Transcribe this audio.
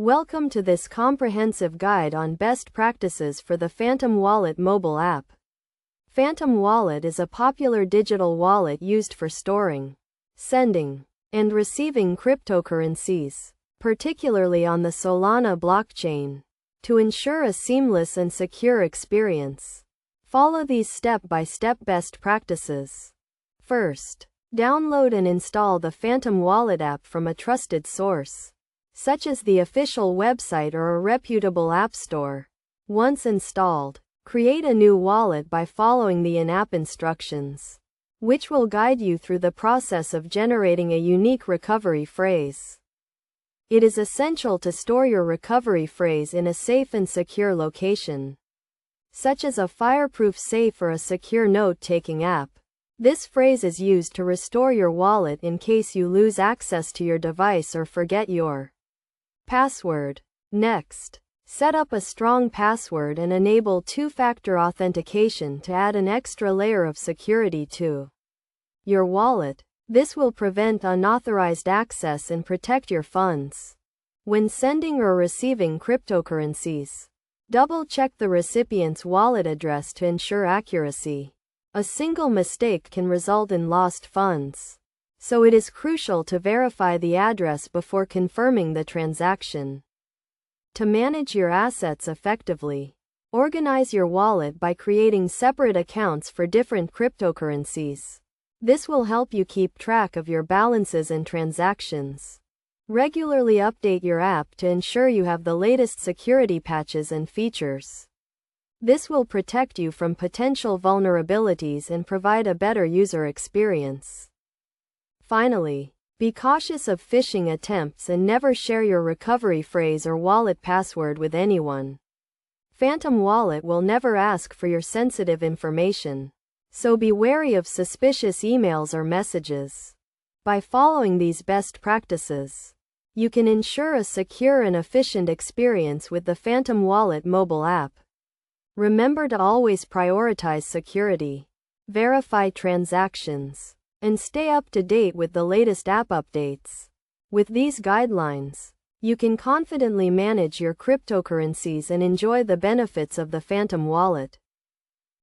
Welcome to this comprehensive guide on best practices for the Phantom Wallet mobile app. Phantom Wallet is a popular digital wallet used for storing, sending, and receiving cryptocurrencies, particularly on the Solana blockchain. To ensure a seamless and secure experience, follow these step-by-step best practices. First, download and install the Phantom Wallet app from a trusted source, such as the official website or a reputable app store. Once installed, create a new wallet by following the in-app instructions, which will guide you through the process of generating a unique recovery phrase. It is essential to store your recovery phrase in a safe and secure location, such as a fireproof safe or a secure note-taking app. This phrase is used to restore your wallet in case you lose access to your device or forget your password. Next, set up a strong password and enable two-factor authentication to add an extra layer of security to your wallet. This will prevent unauthorized access and protect your funds. When sending or receiving cryptocurrencies, double-check the recipient's wallet address to ensure accuracy. A single mistake can result in lost funds, so it is crucial to verify the address before confirming the transaction. To manage your assets effectively, organize your wallet by creating separate accounts for different cryptocurrencies. This will help you keep track of your balances and transactions. Regularly update your app to ensure you have the latest security patches and features. This will protect you from potential vulnerabilities and provide a better user experience. Finally, be cautious of phishing attempts and never share your recovery phrase or wallet password with anyone. Phantom Wallet will never ask for your sensitive information, so be wary of suspicious emails or messages. By following these best practices, you can ensure a secure and efficient experience with the Phantom Wallet mobile app. Remember to always prioritize security, verify transactions, and stay up to date with the latest app updates. With these guidelines, you can confidently manage your cryptocurrencies and enjoy the benefits of the Phantom Wallet.